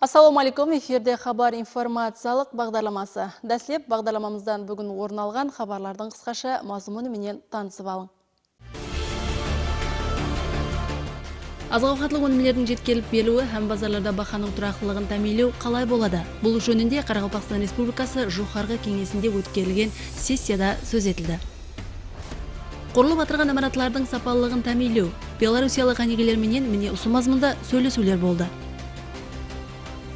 Ассаламу алейкум, эфирде хабар информациялық бағдарламасы. Дәслеп бағдарламамыздан бүгін орын алған хабарлардың қысқаша мазмұны менен танысып алың. Азық-ауқатлық өнімдердің жеткеліп беруі һәм базарларда бақаның тұрақтылығын тәминлеу қалай болады? Бұл жөнінде Қарақалпақстан Республикасы жоғарғы кеңесінде өткерілген сессияда сөз етілді. Құрылып атырған имараттардың сапалылығын тәминлеу, белорусиялық анегелерменен міне осы мазмұнда сөйлесулер болды.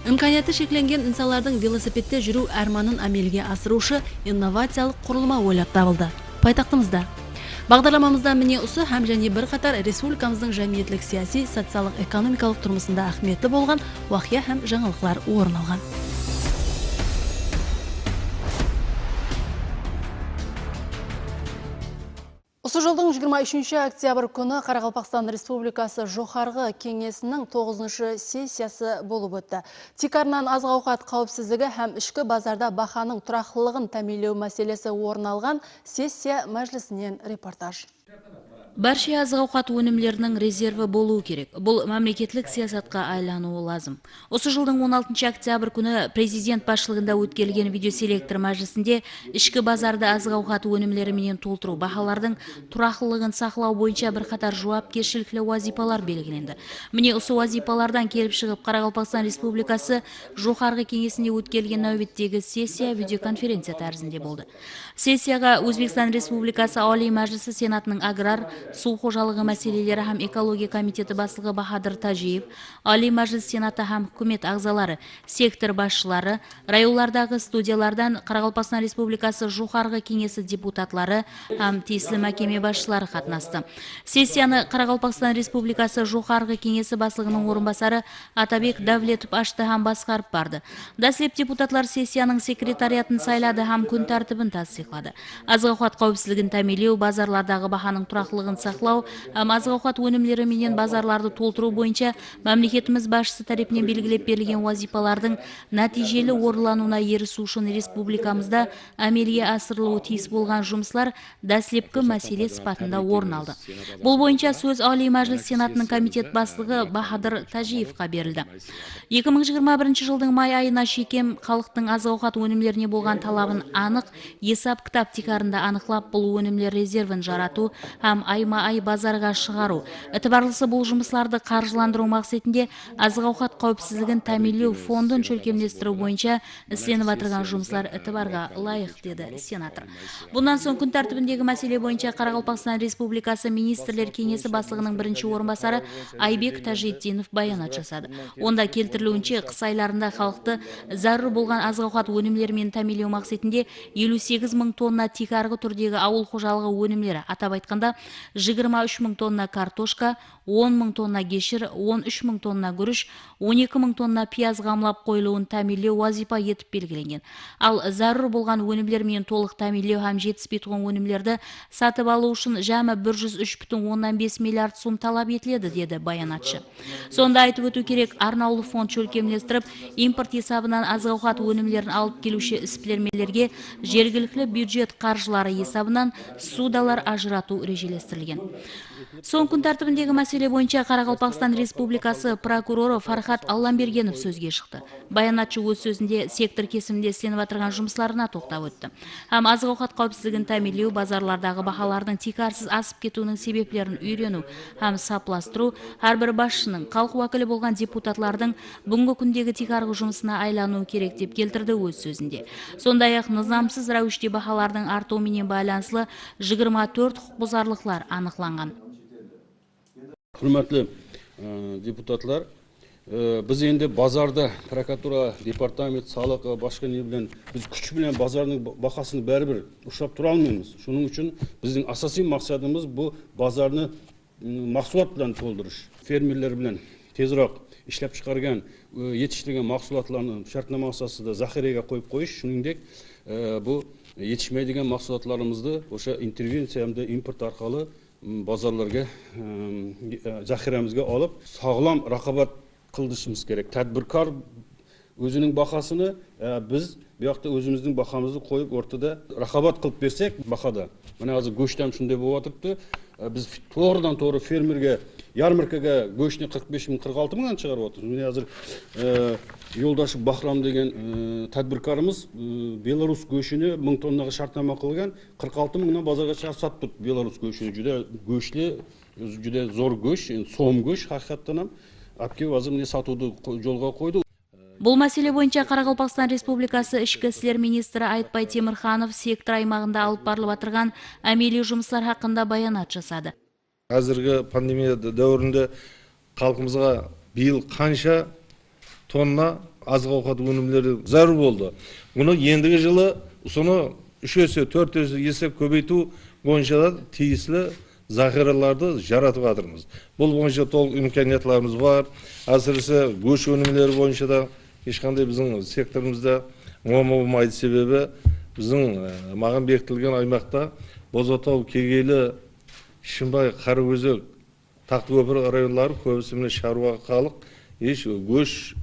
Имканияты шекленген инсандардың велосипедте жүру арманын амелге асырушы инновациялық құрылма ойлап табылды. Пайтақтымызда. Бағдарламамызда міне осы һәм және бір қатар республикамыздың жәмиетлік сияси, социалдық, экономикалық тұрмысында ахметті болған уақия һәм жаңалықлар орын алған. Осы жылдың 23 октябрь күні Қарақалпақстан Республикасы жоғарғы кеңесінің 9-шы сессиясы болып өтті. Тикарынан азық-ауқат қауіпсіздігі һәм ішкі базарда бақаның тұрақтылығын тәминлеу мәселесі орын алған сессия мәжілісінен репортаж. Барша азық-ауқат өнімдерінің резерві болуы керек. Бұл мемлекеттік саясатқа айлануы лазым. Осы жылдың 16 октябрь күні президент басшылығында өткерілген видеоселектор мәжілісінде ішкі базарда азық-ауқат өнімдерімен толтыру бағалардың тұрақтылығын сақлау бойынша бірқатар жауапкершілікті вазипалар белгіленді. Міне осы вазипалардан келіп шығып Қарақалпақстан Республикасы жоғарғы кеңесінде өткерілген нәубеттегі сессия видеоконференция тәрізінде болды. Сессияға Өзбекстан Республикасы Олий Мәжілісі Сенатының аграр су қожалығы мәселелері һәм экология комитеті басшылығы Бахадыр Тажиев, Олий Мәжіліс Сенаты һәм үкімет ағзалары, сектор басшылары, райондардағы студиялардан Қарақалпақстан Республикасы жоғарғы кеңесі депутатлары һәм тиісті мекеме басшылары қатынасты. Сессияны Қарақалпақстан Республикасы жоғарғы кеңесі басшылығының орынбасары Атабек Давлетов ашты һәм басқарып барды. Дәслеп депутатлар сессияның секретариатын сайлады һәм күн тәртібін тасдиқлады. Азық-ауқат қауіпсіздігін тәминлеу, базарлардағы бағаның тұрақтылығын сақлау, азық-ауқат өнімдері менен базарларды толтыру бойынша мемлекетіміз басшысы тарапынан белгілеп берілген вазипалардың нәтижелі орындалуына ерісу үшін республикамызда әмелге асырылуы тиіс болған жұмыслар дәслепкі мәселе сипатында орын алды. Бұл бойынша сөз Олий Мәжіліс Сенатының комитет басшылығы Бахадыр Тажиевқа берілді. 2021 жылдың май айына шекем халықтың азық-ауқат өнімдеріне болған талабын анық есап кітап тикарында анықлап бұл өнімдер резервін жарату һәм айма-ай базарға шығару. Этибарлысы бұл жұмысларды қаржыландыру мақсатында азық-ауқат қауіпсіздігін тәминлеу фондын чөлкемдестіру бойынша ісленіп атырған жұмыслар этибарға лайық, деді сенатор. Бұндан соң күн тәртібіндегі мәселе бойынша Қарақалпақстан Республикасы министрлер кеңесі басшылығының бірінші орынбасары Айбек Тажиддинов баянат жасады. Онда келтірілуінше қыс айларында халықты зарur болған азық-ауқат өнімдерімен тәминлеу мақсатында 58 мың тонна тикарғы түрдегі ауыл қожалығы өнімдері, атап айтқанда 23 мың тонна картошка, 10 мың тонна кешір, 13 мың тонна күріш, 12 мың тонна пияз қамлап қойылуын тәминлеу вазипа етіп белгіленген. Ал зарur болған өнімдермен толық тәминлеу һәм жетіспей тұрған өнімдерді сатып алу үшін жамы 103,5 миллиард сом талап етіледі, деді баянатшы. Сонда айтып өту керек, арнаулы фонд чөлкемдестіріп, импорт есабынан азық-ауқат өнімдерін алып келуші іспілермелерге жергілікті бюджет қаржылары есабынан судалар ажырату режелестірілген. Соң күн тәртібіндегі мәселе бойынша Қарақалпақстан Республикасы прокуроры Фархат Алламбергенов сөзге шықты. Баянатшы өз сөзінде сектор кесімінде істеніп атырған жұмысларына тоқтап өтті. Һәм азық-ауқат қауіпсіздігін тәминлеу, базарлардағы бағалардың тикарсыз асып кетуінің себеплерін үйрену һәм сапластыру, әрбір басшының халық уәкілі болған депутатлардың бүгінгі күндегі тикарғы жұмысына айлануы керек деп келтірді өз сөзінде. Сондай-ақ нызамсыз рәвіште бағалардың артуымен байланысты 24 құқық бұзарлықлар анықланған. Құрметті депутатлар, біз енді базарда прокуратура, департамент, салық, башқа не білен, біз күш білен базардың бағасын бәрібір ұшап тұра алмаймыз. Шуның үшін біздің асаси мақсатымыз бұл базарны мақсулат білен толдырыш. Фермерлер білен тезірек ішлеп шығарған, етіштірген мақсулатларны шартнама асасында захиреге қойып қойыш. Шунingdek, бұл yetişmeydiğen mahsulatlarımızda o'sha intervensiya hamda import orqali bozorlarga zaxiramizga olib sog'lom raqobat qilishimiz kerak. Tadbirkor o'zining bahosini biz bu yoqda o'zimizning bahamizni qo'yib o'rtada raqobat qilib bersak, bahada. Mana hozir go'sht ham shunday bo'lib o'tiribdi. Biz to'g'ridan to'g'ri fermerga ярмаркаға көшіне 45 мың 46 мыңнан шығарып отыр. Міне азыр Yoldaşı Bahram деген tadbirkorimiz Belarus go'shtini 1000 tonnaga shartnoma qilgan, 46 mingdan bozorga chiqarib sotdi. Belarus go'shti juda go'shtli, juda zo'r go'sht, so'm go'sht haqiqatdan ham. Apke hozir mine sotuvni yo'lga qo'ydi. Бұл мәселе бойынша Қарақалпақстан Республикасы ішкі істер министрі Айтбай Темірханов сектор аймағында алып барылып отырған әмелі жұмыстар хақында баянат жасады. Қазіргі пандемия дәуірінде халқымызға биыл қанша тонна азық-ауқат өнімдері зарur болды. Оны ендігі жылы соны 3 есе 4 есе көбейту бойынша да тиісті захираларды жаратып жатырмыз. Бұл бойынша толық имканиятларымыз бар. Әсіресе гош өнімдері бойынша да ешқандай біздің секторымызда болмайды, себебі біздің маған бекітілген аймақта Бозатау, Кегейлі, Шымбай, Қараөзек, Тақтыкөпір районлары көбісі міне шаруа халық, еш гош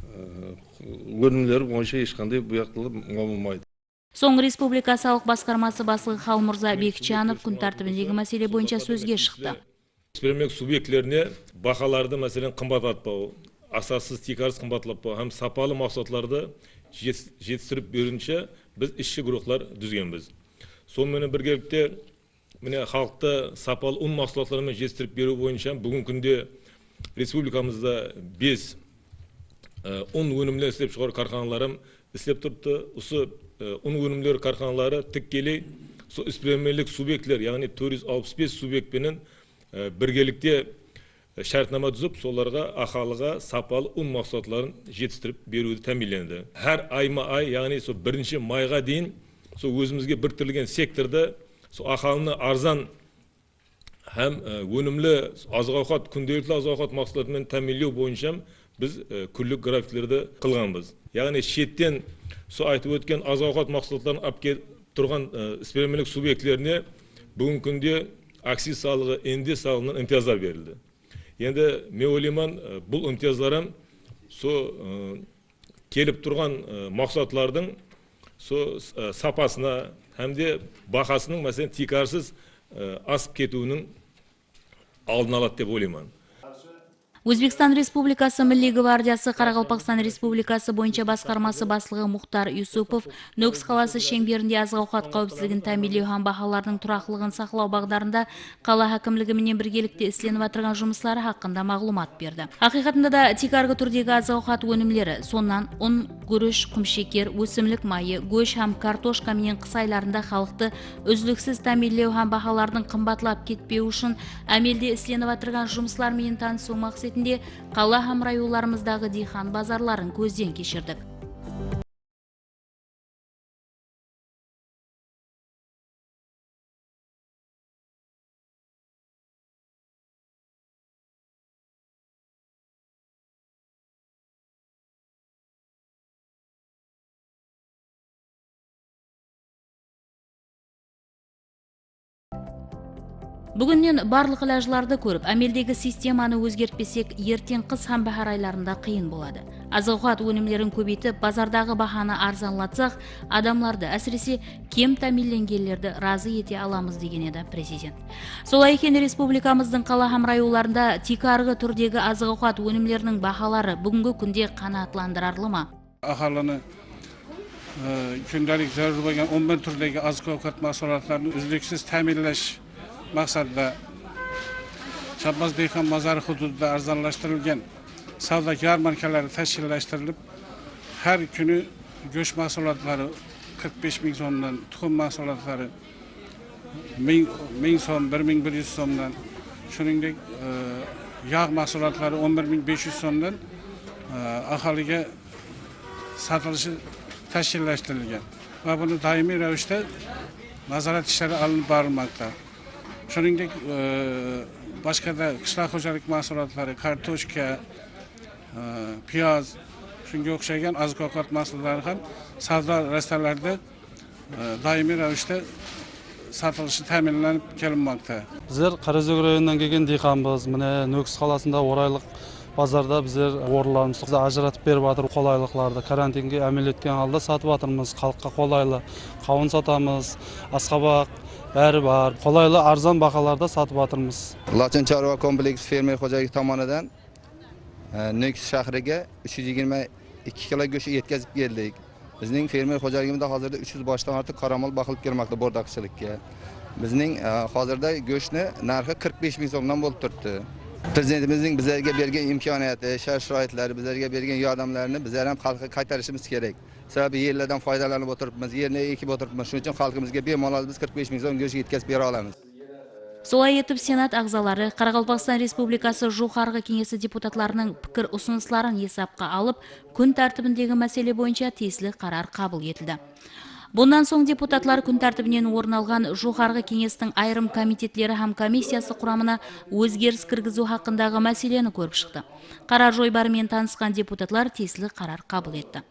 өнімдері бойынша ешқандай бұяқтылық болмайды. Соң Республика салық басқармасы басшысы Халмұрза Бекчанов күн тәртібіндегі мәселе бойынша сөзге шықты. Эксперимент субъектілеріне бағаларды мәселен қымбаттатпау, асасыз текарыз қымбаттатпау һәм сапалы мақсатларды жетістіріп беруінше біз ішші группалар дүзгенбіз. Сонымен біргелікте міне халықты сапалы ұн мақсатларымен жетістіріп беру бойынша бүгін күнде республикамызда 5 ұн өнімлер істеп шығару карханаларым істеп тұрды. Осы ұн өнімлер карханалары тікелей сол эксперименттік субъектлер, яғни 465 субъектпенен біргелікте шартнама түзіп, соларға ахалыға сапалы ұн мақсатларын жетістіріп беруді тәмінленді. Әр айма-ай, яғни сол 1 майға дейін сол өзімізге біріктірілген секторда сол ахалыны арзан һәм өнімлі азық-ауқат, күнделікті азық-ауқат мақсатымен тәмінлеу бойынша біз күндік графиклерді қылғанбыз. Яғни шеттен сол айтып өткен азық-ауқат мақсатларын алып тұрған эксперименттік субъектілеріне бүгін күнде акциз салығы, ендес салығынан имтияздар берілді. Енді мен ойлаймын, бұл имтиязларым сол келіп тұрған мақсатлардың сол сапасына һәмде бағасының мәселен текарсыз асып кетуінің алдын алады деп ойлаймын. Өзбекстан Республикасы Милли гвардиясы Қарақалпақстан Республикасы бойынша басқармасы басшылығы Мұхтар Юсупов Нөкс қаласы шеңберінде азық-ауқат қауіпсіздігін тәмінлеу һәм бағалардың тұрақтылығын сақлау бағдарында қала әкімдігімен біргелікте істелініп отырған жұмыстары хақында мағлұмат берді. Ақиқатында да текарғы түрдегі азық-ауқат өнімдері, сонан ұн, күріш, құмшекер, өсімлік майы, көш һәм картошка менен қыс айларында халықты үзліксіз тәмінлеу һәм бағалардың қымбатлап кетпеу үшін әмелде істелініп отырған жұмыстармен танысу мақсатында қала һәм районларымыздағы дихан базарларын көзден кешірдік. Бүгіннен барлық ләжларды көріп, әмелдегі системаны өзгертпесек, ертең қыс һәм бәһар айларында қиын болады. Азық-ауқат өнімдерін көбейтіп, базардағы бағаны арзанлатсақ, адамларды, әсіресе кем тәмінленгендерді разы ете аламыз деген еді президент. Солай екен республикамыздың қала һәм районларында текарғы түрдегі азық-ауқат өнімдерінің бағалары бүгінгі күнде қанаатландырарлы ма? Ахаланы күндәлік зарur болған 11 түрдегі азық-ауқат mahsulotlarini үздіксіз тәмінлеш maqsadda Şahbaz Deyhan Mazarı hududunda arzanlaştırılgan savdo yarmarkalari tashkillashtirilib, har kuni go'sht mahsulotlari 45 ming so'mdan, tuxum mahsulotlari 1000 so'm, 1100 so'mdan, shuningdek yog' mahsulotlari 11500 so'mdan aholiga sotilishi tashkillashtirilgan va buni doimiy ravishda nazorat ishlari olib borilmoqda. Shuningdek, boshqada qishloq xo'jalik mahsulotlari, kartoshka, piyoz, shunga o'xshagan oziq-ovqat mahsulotlari ham savdo rastalarida doimiy ravishda sotilishi ta'minlanib kelinmoqda. Bizlar Qarasuk rayonidan kelgan dehqonmiz. Mana Nöks qalasida O'rayliq bozorda bizlar o'g'irlarimizni ajratib berib atır qolaylıqlarda. Karantinga amal etgan holda sotib atırmiz. Xalqqa qolaylı qovun sotamiz, asqabaq, бәрі бар. Қолайлы арзан бағаларда сатып жатырмыз. Laçın Çarva Kompleks fermer xo'jaligi tomonidan Nukus shahriga 322 kilo go'sht yetkazib keldik. Bizning fermer xo'jaligimizda hozirda 300 boshdan ortiq qoramol boqilib kelmoqda bo'rdaqchilikka. Bizning hozirda go'shtni narxi 45 ming so'mdan bo'lib turibdi. Prezidentimizning bizlarga bergan imkoniyati, shart-sharoitlari, bizlarga bergan yordamlarini bizlar ham xalqqa qaytarishimiz kerak. Sababi yerlardan foydalanib o'tiribmiz, yerni ekib o'tiribmiz. Shuning uchun xalqimizga bemalol biz 45 ming so'm go'sht yetkazib bera olamiz. Солай етіп Сенат ағзалары Қарақалпақстан Республикасы жоғарғы кеңесі депутатларының пікір ұсыныстарын есапқа алып, күн тәртібіндегі мәселе бойынша тиесілі қарар қабыл етілді. Бұндан соң депутатлар күн тәртібінен орын алған жоғарғы кеңестің айрым комитетлері һәм комиссиясы құрамына өзгеріс кіргізу хақындағы мәселені көріп шықты. Қарар жойбарымен танысқан депутатлар тиесілі қарар қабыл етті.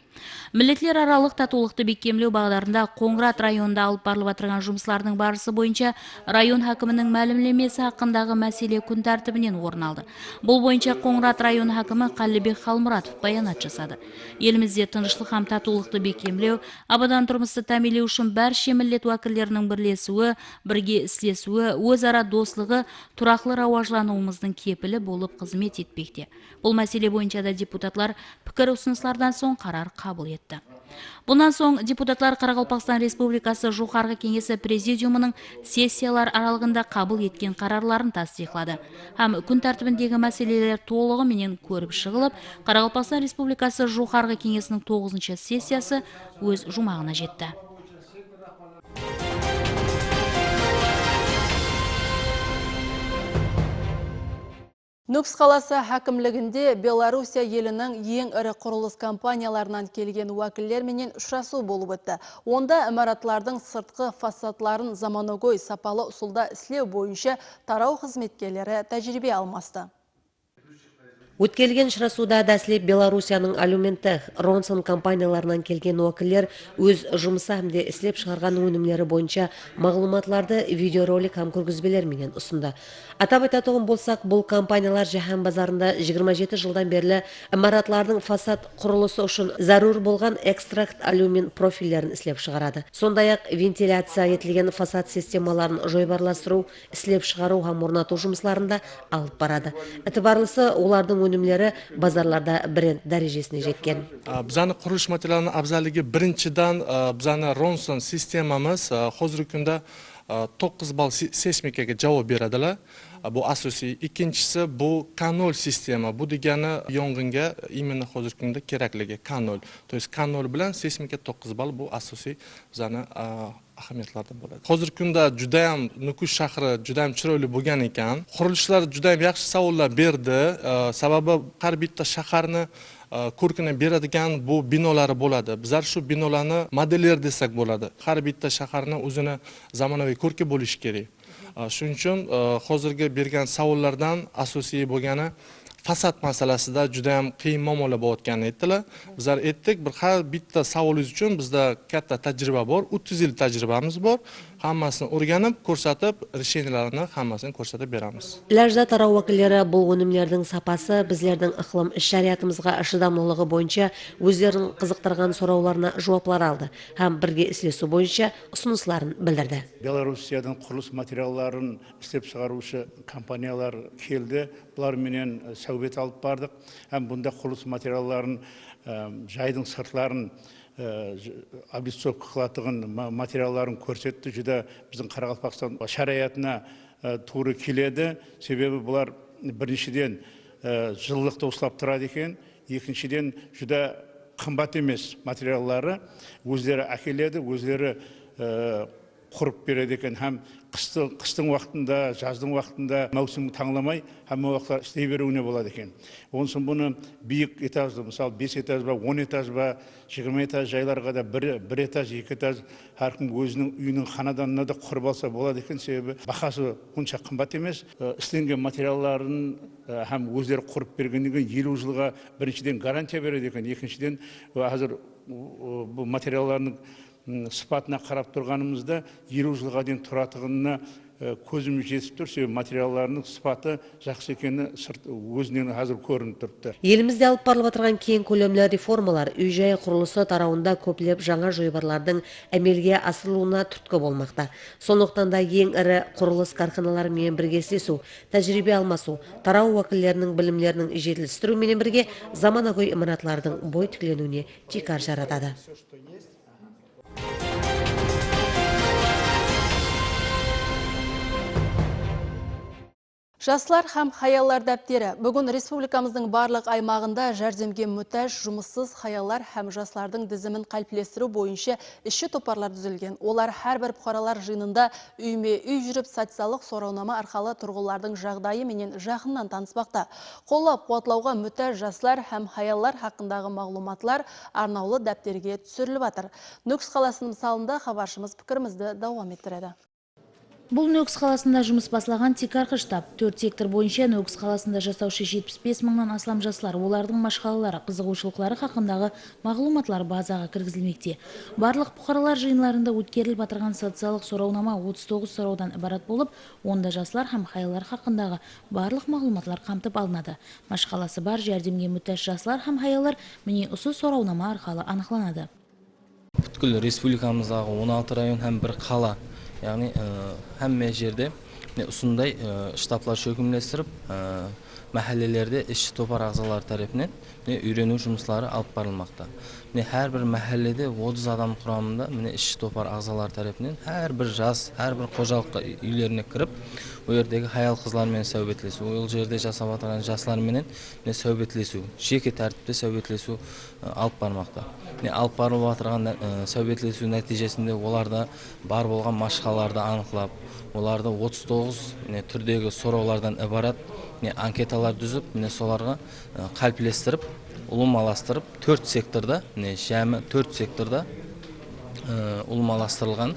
Миллетлер аралық татулықты бекемлеу бағдарында Қоңырат районында алып барылып отырған жұмыслардың барысы бойынша район хакімінің мәлімдемесі хақындағы мәселе күн тәртібінен орын алды. Бұл бойынша Қоңырат район хакімі Қалибек Халмұратов баянат жасады. Елімізде тыныштық һәм татулықты бекемлеу, абадан тұрмысты тәмелеу үшін барша миллет уәкілдерінің бірлесуі, бірге істесуі, өзара достығы, тұрақлы рауажлануымыздың кепілі болып қызмет етпекте. Бұл мәселе бойынша да депутатлар пікір ұсыныстардан соң қарар қабыл етті. Бұнан соң депутатлар Қарақалпақстан Республикасы жоғарғы кеңесі президиумының сессиялар аралығында қабыл еткен қарарларын тасдиқлады. Һәм күн тәртібіндегі мәселелер толығыменен көріп шығылып, Қарақалпақстан Республикасы жоғарғы кеңесінің 9-шы сессиясы өз жұмағына жетті. Нүкс қаласы хакімлігінде Белоруссия елінің ең ірі құрылыс компанияларынан келген уәкілдер менен ұшырасу болып өтті. Онда имараттардың сыртқы фасадларын заманауи сапалы ұсулда істеу бойынша тарау қызметкерлері тәжірибе алмасты. Өткелген шырасуда дәслеп Белоруссияның Алюментех, Ронсон компанияларынан келген уәкілдер өз жұмысы әмде іслеп шығарған өнімлері бойынша мағлұматларды видеоролик һәм көргізбелер менен ұсынды. Атап айтатығын болсақ, бұл компаниялар жаһан базарында 27 жылдан берлі имаратлардың фасад құрылысы үшін зарур болған экстракт алюмин профильдерін іслеп шығарады. Сондай-ақ вентиляция етілген фасад системаларын жойбарластыру, іслеп шығару һәм орнату жұмысларында алып барады. Әтібарлысы олардың өнімлері базарларда бренд дәрежесіне жеткен. Bizani qurilish materialini afzalligi birinchidan bizani Ronson sistemamiz hozirgi kunda 9 ball seysmikaga javob beradilar. Bu asosiy. Ikkinchisi bu K0 sistema. Bu degani yong'inga imенно hozirgi kunda kerakligi K0. То есть K0 bilan seysmika 9 ball bu asosiy bizani ahamiyatlardan bo'ladi. Hozirgi kunda juda ham Nukus shahri juda ham chiroyli bo'lgan ekan. Qurilishlar juda ham yaxshi savollar berdi. Sababi har bitta shaharni ko'rkini beradigan bu binolari bo'ladi. Bizlar shu binolarni modeller desak bo'ladi. Har bitta shaharni o'zini zamonaviy ko'rki bo'lishi kerak. Shuning uchun hozirgi bergan savollardan asosiy bo'lgani fasad masalasida juda ham qiyin muammolar bo'layotganini aytdilar. Bizlar aytdik, bir har bitta savolingiz uchun bizda katta tajriba bor, 30 yil tajribamiz bor. Hammasini o'rganib, ko'rsatib, решенияларni hammasini ko'rsatib beramiz. Ләжда тарау вәкілдері бұл өнімлердің сапасы біздердің ықылым шариатымызға шыдамлылығы бойынша өздерінің қызықтырған сұрауларына жауаплар алды һәм бірге істесу бойынша ұсыныстарын білдірді. Белоруссиядан құрылыс материалдарын істеп шығарушы компаниялар келді. Бұлар менен сәубет алып бардық. Һәм бұнда құрылыс материалдарын жайдың сыртларын облицовка қылатығын материалдарын көрсетті. Жүді біздің Қарақалпақстан шариатына туры келеді. Себебі бұлар біріншіден жылылықты ұстап тұрады екен. Екіншіден жүді қымбат емес материалдары өздері әкеледі, өздері құрып береді екен. Һәм қыстың уақытында, жаздың уақытында маусым таңламай, һәм уақытта істей беруіне болады екен. Онсын бұны биік этажды, мысалы 5 этаж ба, 10 этаж ба, 20 этаж жайларға да 1 этаж, 2 этаж әркім өзінің үйінің ханаданына да құрып алса болады екен. Себебі бағасы онша қымбат емес. Істенген материалдарын һәм өздері құрып бергеннен 50 жылға біріншіден гарантия береді екен. Екіншіден қазір бұл материалдардың сыпатына қарап тұрғанымызда 50 жылға дейін тұратығына көзіміз жетіп тұр, себебі материалдарының сыпаты жақсы екені өзінен қазір көрініп тұрыпты. Елімізде алып барылып отырған кең көлемлі реформалар үй-жай құрылысы тарауында көплеп жаңа жобалардың әмелге асырылуына түрткі болмақта. Сондықтан да ең ірі құрылыс карханаларымен біргеслесу, тәжірибе алмасу, тарау уәкілдерінің білімлерінің жетілдірілуімен бірге заманауи имаратлардың бой тікленуіне жекар жаратады. Жастар һәм хаяллар дәптері. Бүгін республикамыздың барлық аймағында жәрдемге мұқтаж жұмыссыз хаяллар һәм жастардың тізімін қалыптастыру бойынша іші топарлар түзілген. Олар әрбір бұқаралар жиынында үйме-үй жүріп социалдық сораунама арқылы тұрғылардың жағдайы менен жақыннан таныспақта. Қолдап қуатлауға мұқтаж жастар һәм хаяллар хақындағы мағлұматлар арнаулы дәптерге түсіріліп жатыр. Нүкіс қаласының мысалында хабаршымыз пікірімізді дауам еттіреді. Бұл Нүкіс қаласында жұмыс басылаған текарқы штаб. 4 сектор бойынша Нүкіс қаласында жасаушы 75 мыңнан астам жастар, олардың машқалалары, қызығушылықтары хақындағы мағлұматлар базаға кіргізілмекте. Барлық бұқаралар жиынларында өткеріліп отырған социалдық сораунама 39 сораудан ібарат болып, онда жастар һәм хаялар хақындағы барлық мағлұматлар қамтып алынады. Машқаласы бар жәрдемге мұқтаж жастар һәм хаялар міне осы сораунама арқылы анықталады. Бүткіл республикамыздағы 16 район һәм бір қала, яғни әмме жерде ұсындай штаблар шөкімлестіріп, мәхәллелерде іші топар ағзалар тарапынан үйрену жұмыслары алып барылмақта. Әрбір мәхәлледе 30 адам құрамында іші топар ағзалар тарапынан әрбір жас, әрбір қожалыққа үйлеріне кіріп, ол жердегі хаял қызлармен сәубетлесу, ол жерде жасап отырған жастармен сәубетлесу, жеке тәртіпте сәубетлесу алып бармақта. Алып барылып отырған сәубетлесу нәтижесінде оларда бар болған машқаларды анықлап, оларды 39 түрдегі сораулардан ібарат анкеталар дүзіп, соларға қалыптастырып, ұлымаластырып, 4 секторда, жәмі 4 секторда ұлымаластырылған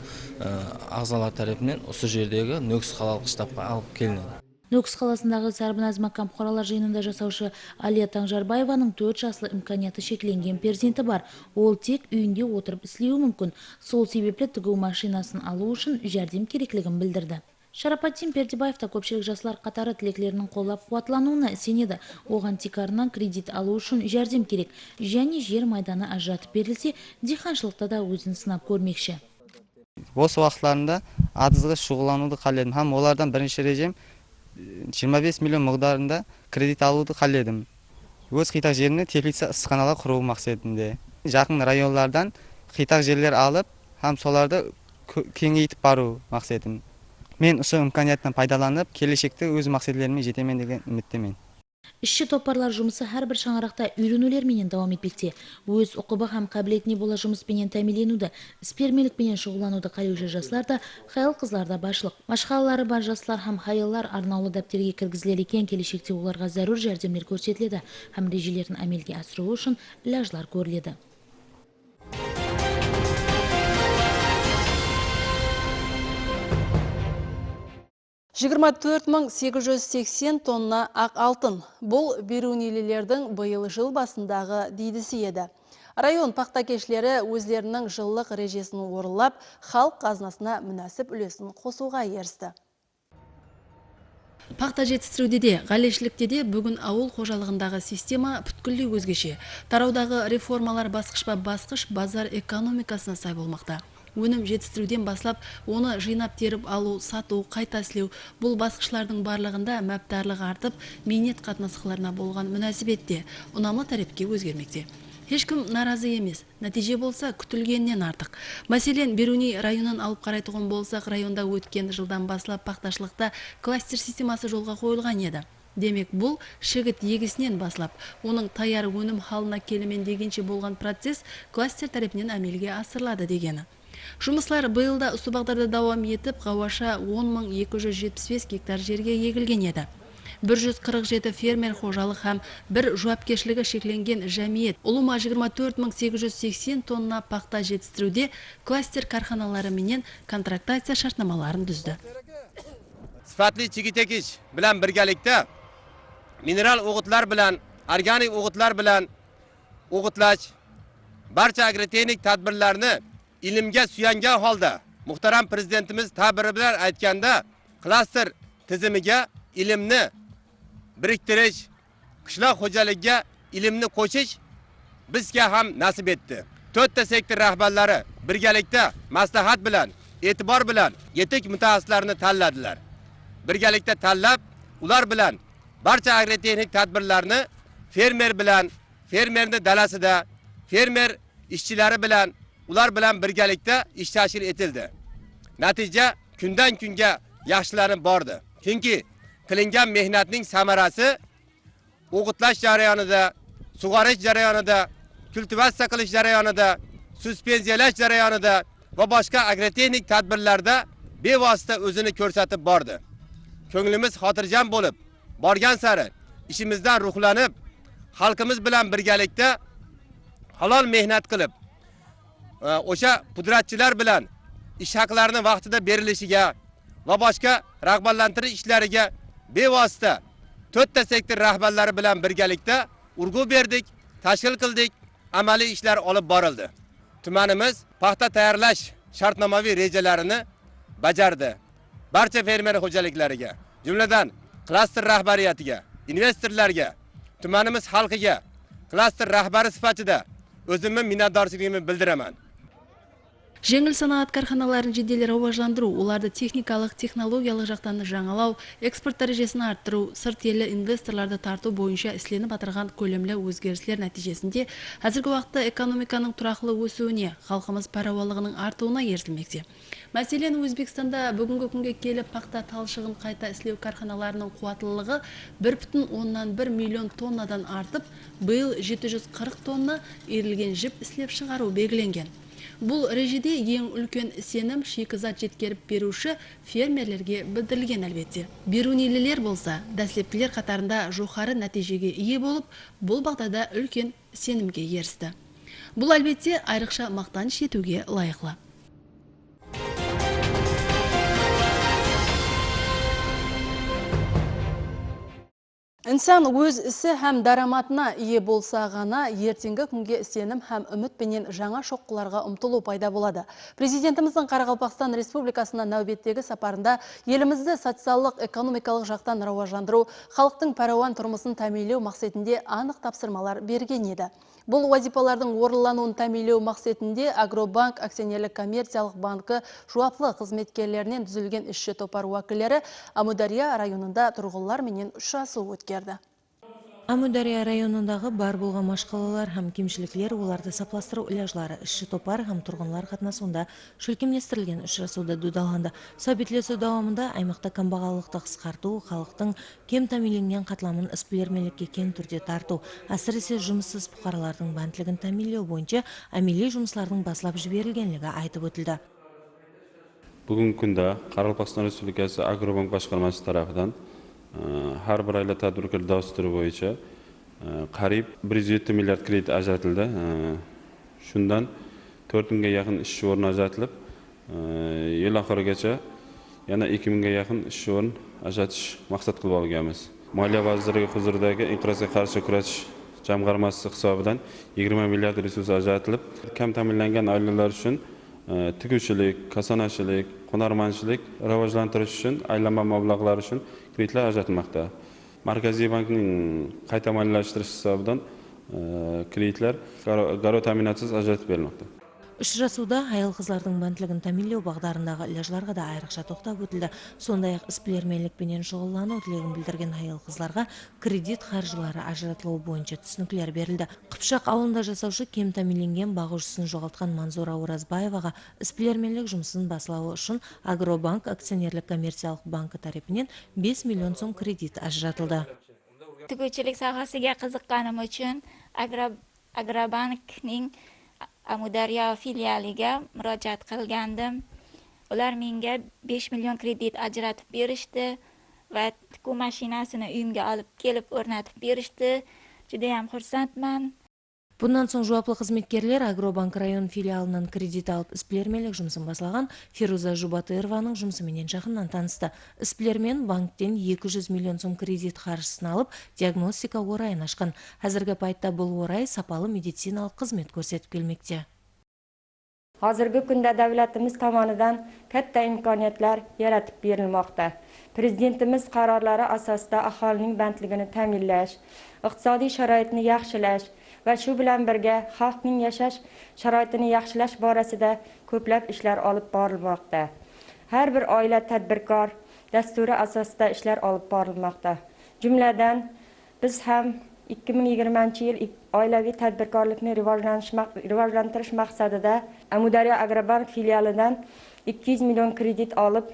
ағзалар тарапынан осы жердегі Нүкіс қалалық штабқа алып келінеді. Нүкіс қаласындағы Сарбиназ Макам бұқаралар жиынында жасаушы Алия Таңжарбаеваның 4 жаслы имканияты шекленген перзенті бар. Ол тек үйінде отырып істеуі мүмкін. Сол себеплі тігу машинасын алу үшін жәрдем керектігін білдірді. Шарапатдин Пердебаев та көпшілік жастар қатары тілектерінің қолдап қуатлануына сенеді. Оған тикарынан кредит алу үшін жәрдем керек. Және жер майданы ажыратып берілсе, диқаншылықта да өзін сынап көрмекші. Бос уақытларында адызғы шұғылануды қаледім. Һәм олардан бірінші режим 25 миллион мағдарында кредит алуды қаледім. Өз қитақ жеріне теплица ысқанала құру мақсатында. Жақын районлардан қитақ жерлер алып, һәм соларды кеңейтіп бару мақсатым. Мен осы имканияттан пайдаланып, келешекте өз мақсатларыма жетемін деген үміттемін. Ішші топарлар жұмысы әрбір шаңырақта үйренулерменен давам етпекте. Өз ұқыбы һәм қабілетіне бола жұмыспенен тәмеленуді, ісперлікпенен шұғылануды қалеуші жастар да, хаял қызларда баршылық. Машқалары бар жастар һәм хаяллар арнаулы дәптерге кіргізілер екен, келешекте оларға зарур жәрдемдер көрсетіледі, һәм режелерін әмелге асыру үшін лажлар көріледі. 24.880 тонна ақ алтын. Бұл берунилілердің биыл жыл басындағы дейдісі еді. Район пақтакешілері өздерінің жыллық режесін орылап, халық қазынасына мүнәсіп үлесін қосуға ерісті. Пақта жетістіруде де, ғалешілікте де бүгін ауыл қожалығындағы система бүткілі өзгеше. Тараудағы реформалар басқыш-басқыш базар экономикасына сай болмақта. Өнім жетістіруден баслап, оны жинап теріп алу, сату, қайта сілеу. Бұл басқышлардың барлығында мәптарлық артып, мейнет қатынасқыларына болған мүнәсібетте, ұнамы тәрепке өзгермекте. Ешкім наразы емес, нәтиже болса күтілгеннен артық. Мәселен, Беруни районын алып қарайтұғын болсақ, районда өткен жылдан баслап пақташылықта кластер системасы жолға қойылған еді. Демек, бұл шегіт егісінен баслап, оның таяр өнім халына келімен дегенше болған процесс кластер тарапынан әмелге асырылады дегені. Жұмыслар биылда ұсыбағдарда давам етіп, қауаша 10.275 гектар жерге егілген еді. 147 фермер қожалық һәм бір жауапкершілігі шекленген жәмиет ұлыма 24.880 тонна пақта жетістіруде кластер карханалары менен контрактация шартнамаларын дүзді. Sifatli chigit-ekish bilan birgalikda mineral o'g'itlar bilan, organik o'g'itlar bilan o'g'itlash, barcha agrotexnik tadbirlarni ilmga suyangan holda muhtaram prezidentimiz ta'biri bilan aytganda klaster tizimiga ilmni biriktirish, qishloq xo'jaligiga ilmni qo'shish bizga ham nasib etdi. 4 ta sektor rahbarlari birgalikda maslahat bilan, e'tibor bilan yetuk mutaxassislarni tanladilar. Birgalikda tanlab, ular bilan barcha agrotexnik tadbirlarni fermer bilan, fermerning dalasida, fermer ishchilari bilan, ular bilan birgalikda ish tashkil etildi. Natija kundan kunga yaxshilanib bordi. Chunki qilingan mehnatning samarasi o'g'itlash jarayonida, sug'orish jarayonida, kultivatsiya qilish jarayonida, suspenziyalash jarayonida va boshqa agrotexnik tadbirlarda bevosita o'zini ko'rsatib bordi. Ko'nglimiz xotirjam bo'lib, borgan sari ishimizdan ruhlanib, xalqimiz bilan birgalikda halol mehnat qilib, o'sha pudratchilar bilan ish haqlarini vaqtida berilishiga va boshqa rag'batlantirish ishlariga bevosita 4 ta sektor rahbarlari bilan birgalikda urg'u berdik, tashkil qildik, amaliy ishlar olib borildi. Tumanimiz paxta tayyorlash shartnomaviy rejalarini bajardi. Barcha fermer xo'jaliklariga, jumladan klaster rahbariyatiga, investorlarga, tumanimiz xalqiga klaster rahbari sifatida o'zimni minnatdorchiligimni bildiraman. Жеңіл санаат карханаларын жедел рауажландыру, оларды техникалық, технологиялық жақтан жаңалау, экспорт дәрежесін арттыру, сырт елі инвесторларды тарту бойынша ісленіп батырған көлемлі өзгерістер нәтижесінде қазіргі уақытта экономиканың тұрақлы өсуіне, халқымыз парауалығының артуына ерсілмекте. Мәселен, Өзбекстанда бүгінгі күнге келіп пақта талшығын қайта іслеу карханаларының қуаттылығы 1,1 миллион тоннадан артып, биыл 740 тонна ерілген жіп іслеп шығару белгіленген. Бұл режеде ең үлкен сенім шикізат жеткеріп беруші фермерлерге білдірілген әлбетте. Берунилілер болса, дәслептілер қатарында жоғары нәтижеге ие болып, бұл бағдада үлкен сенімге ерісті. Бұл әлбетте айрықша мақтаныш етуге лайықлы. Инсан өз ісі һәм дараматына ие болса ғана ертеңгі күнге сенім һәм үмітпенен жаңа шоққыларға ұмтылу пайда болады. Президентіміздің Қарақалпақстан Республикасына нәубеттегі сапарында елімізді социалдық экономикалық жақтан рауажландыру, халықтың парауан тұрмысын тәмейлеу мақсатында анық тапсырмалар берген еді. Бұл вазипалардың орынлануын тәмейлеу мақсатында Агробанк акционерлік коммерциялық банкі жауаплы қызметкерлерінен түзілген ішші топар уәкілдері Амудария районында тұрғындар менен ұшырасу өткерді. Амудария районындағы бар болған машқалалар һәм кемшіліктер, оларды сапластыру ілажлары ішші топар һәм тұрғынлар қатынасуында шөлкемлестірілген ұшырасуда дудаланды. Сәбитлесу дауамында аймақта камбағалықты қысқарту, халықтың кем тәмеленген қатламын іспілермелікке кең түрде тарту, әсіресе жұмыссыз бұқаралардың бантлігін тәмелеу бойынша әмелі жұмыслардың басылап жіберілгенлігі айтып өтілді. Бүгінгі күнде Қарақалпақстан Республикасы Агробанк басқармасы тарапынан har bir ayla tadbirkor dasturi bo'yicha qariyb 107 milliard kredit ajratildi. Shundan 4000 ga yaqin ish o'rni ajratilib, yil oxirigacha yana 2000 ga yaqin ish o'rni ajratish maqsad qilib olganmiz. Moliya vazirligi huzuridagi inqirozga qarshi kurashish jamg'armasi hisobidan 20 milliard resurs ajratilib, kam ta'minlangan oilalar uchun tikuvchilik, kasanachilik, hunarmandchilik rivojlantirish uchun aylanma mablag'lar uchun kreditlar ajratilmoqda. Markaziy bankning qayta moliyalashtirish hisobidan kreditlar garov ta'minatsiz ajratib berilmoqda. Ұшырасуда айыл қызлардың бантлігін тәмелеу бағдарындағы ілажларға да айрықша тоқтап өтілді. Сондай-ақ іспілермелікпенен шұғыллану тілегін білдірген айыл қызларға кредит қаржылары ажыратылуы бойынша түсініктер берілді. Қыпшақ ауылында жасаушы кем тәмеленген бағушысын жоғалтқан Манзура Оразбаеваға іспілермелік жұмысын басылауы үшін Агробанк акционерлік коммерциялық банкі тарапынан 5 миллион сом кредит ажыратылды. Tüküçülük sahasıga qiziqqanim uchun Agrobankning Amudaryo filialiga murojaat qilgandim. Ular menga 5 million kredit ajratib berishdi va tikuv mashinasini uyimga olib kelib o'rnatib berishdi. Juda ham xursandman. Bundan soң жауаплы қызметкерлер Агробанк район филиалынан кредит алып іспілермелік жұмысын басылаған Феруза Жубатырованың жұмысыменен жақыннан танысты. Іспілермен банктен 200 миллион сом кредит қаржысын алып, диагностика орайын ашқан. Әзіргі пайтта бұл орай сапалы медициналық қызмет көрсетіп келмекте. Hozirgi kunda davlatimiz tomonidan katta imkoniyatlar yaratib berilmoqda. Prezidentimiz qarorlari asosida aholining bandligini ta'minlash, iqtisodiy sharoitni yaxshilash va shu bilan birga xalqning yashash sharoitini yaxshilash borasida ko'plab ishlar olib borilmoqda. Har bir oila tadbirkor dasturi asosida ishlar olib borilmoqda. Jumladan biz ham 2020-yil oilaviy tadbirkorlikni rivojlantirish maqsadida Amudaryo Agrobank filialidan 200 million kredit olib,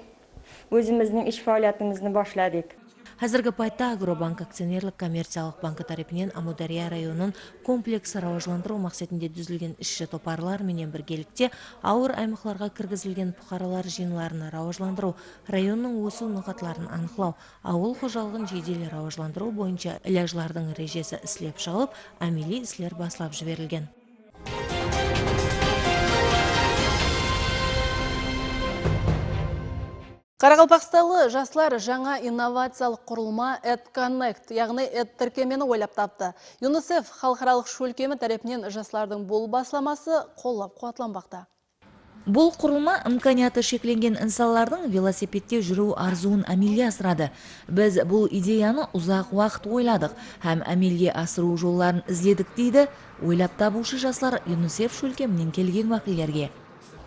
o'zimizning ish faoliyatimizni boshladik. Hozirgi paytda Agrobank aksionerlik kommersiялық banki tarafidan Amudaryo rayoninin kompleks rivojlantirish maqsadida tuzilgan ishchi to'parlar bilan birgalikda ağır аймaqlarga kirgizilgan fuqarolar jiyinlarini rivojlantiruv, rayonning o'suv nuqatlarini aniqlov, avul xo'jaligini jiddiy rivojlantiruv bo'yicha ilojlarning rejasi ishlab chiqilib, amaliy ishlar boshlab yuborilgan. Қарақалпақстағы жастар жаңа инновациялық құрылма EdConnect, яғни тіркемені ойлап тапты. ЮНИСЕФ халықаралық шөлкемі тарапынан жастардың бұл басламасы қоллап қуатланбақта. Бұл құрылма имканияты шекленген инсанлардың велосипедте жүру арзуын әмелге асырады. Біз бұл идеяны ұзақ уақыт ойладық, һәм әмелге асыру жолларын іздедік дейді ойлап табушы жастар ЮНИСЕФ шөлкемінен келген уәкілдерге.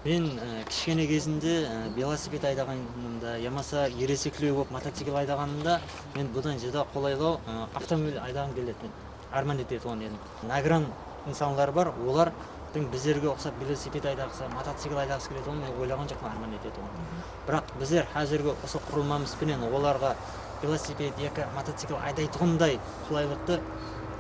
Мен кішкене кезінде велосипед айдағанымда, ямаса ересеклеу болып мотоцикл айдағанымда, мен бұдан жада қолайлау автомобиль айдағым келетін, арман ететін едім. Награн инсанлар бар, олар біздерге ұқсап велосипед айдағысы, мотоцикл айдағысы келеді, мен ойлаған жоқпын арман ететін. Бірақ біздер қазіргі осы құрылмамызбенен оларға велосипед, мотоцикл айдайтұғындай қолайлықты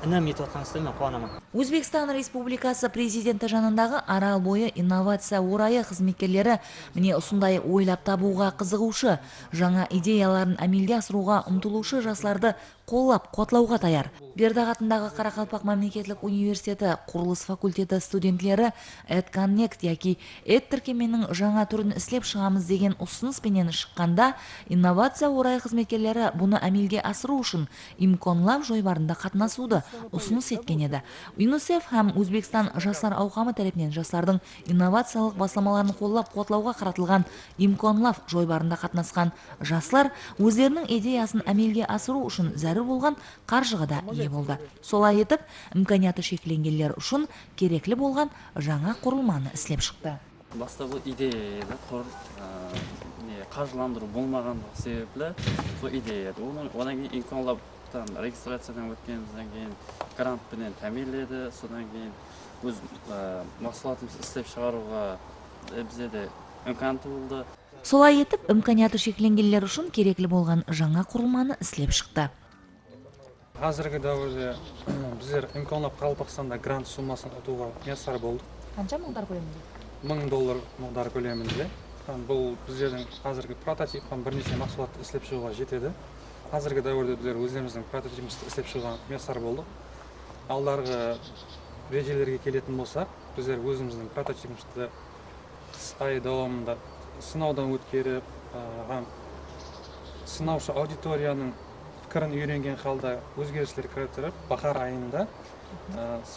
інім етіп отқанысты мен қуанамын. Өзбекстан Республикасы президенті жанындағы арал бойы инновация орайы қызметкерлері міне осындай ойлап табуға қызығушы, жаңа идеяларын әмелге асыруға ұмтылушы жастарды қоллап қуатлауға таяр. Бердағ атындағы Қарақалпақ мемлекеттік университеті құрылыс факультеті студентлері EdConnect яки тіркеменің жаңа түрін істеп шығамыз деген ұсыныспенен шыққанда, инновация орайы қызметкерлері бұны әмелге асыру үшін имконлап жойбарында қатынасуды ұсыныс еткен еді. ЮНИСЕФ һәм Өзбекстан жастар ауқамы тарапынан жастардың инновациялық басламаларын қоллап қуатлауға қаратылған имконлап жойбарында қатынасқан жастар өздерінің идеясын әмелге асыру үшін зәрі болған қаржыға да ие болды. Солай етіп, имканияты шекленгендер үшін кереклі болған жаңа құрылманы істеп шықты. Баста бұл идея еді, қаржыландыру болмағандығы себеплі бұл идея еді. Одан кейін имконлап регистрациядан өткенімізден кейін грантпенен тәмеледі, содан кейін өз мақсатымыз істеп шығаруға бізде де имканаты болды. Солай етіп, имканияты шекленгендер үшін кереклі болған жаңа құрылманы істеп шықты. Қазіргі дәуірде біздер имконлап Қарақалпақстанда грант суммасын ұтуға мияссар болдық. Қанша мыңдар көлемінде? $1000 мыңдар көлемінде. Бұл біздердің қазіргі прототиптен бірнеше мақсатты істеп шығуға жетеді. Қазіргі дәуірде біздер өздеріміздің прототипімізді істеп шығуға мияссар болдық. Алдарғы режелерге келетін болсақ, біздер өзіміздің прототипімізді ай давамында сынаудан өткеріп, сынаушы аудиторияның пікірін үйренген қалда өзгерістер кіріктіріп, бақар айында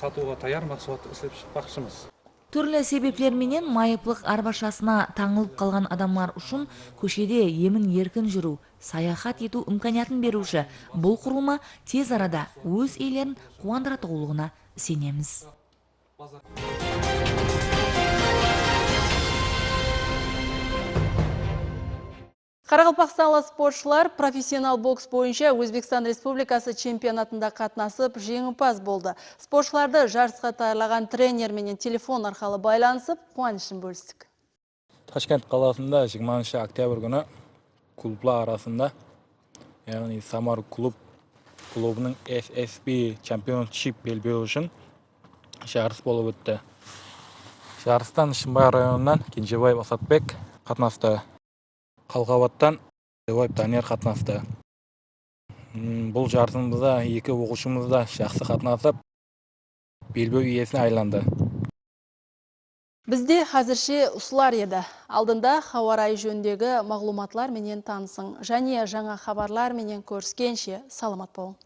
сатуға таяр мақсатты істеп шықпақшымыз. Түрлі себеплерменен майыплық арбашасына таңылып қалған адамдар үшін көшеде емін еркін жүру, саяхат ету имканиятын беруші бұл құрылма тез арада өз иелерін қуандыратығылығына сенеміз. Қарақалпақстандық спортшылар профессионал бокс бойынша Өзбекстан Республикасы чемпионатында қатынасып жеңімпаз болды. Спортшыларды жарысқа даярлаған тренерменен телефон арқылы байланысып, қуанышын бөлістік. Ташкент қаласында 20 октябрь күні клубlar арасында, яғни Самар клубының SSB Championship белбеуі үшін жарыс болып өтті. Жарыстан Шымбай районынан Кенжебаев Асатбек қатынасты. Қалғабаттан Девайып Данияр қатынасты. Бұл жарысымызда екі оқушымыз да жақсы қатынасып, белбеу иесіне айланды. Бізде қазірше ұсылар еді. Алдында хауарай жөндегі мағлуматлар менен танысың. Және жаңа хабарлар менен көріскенше саламат болың.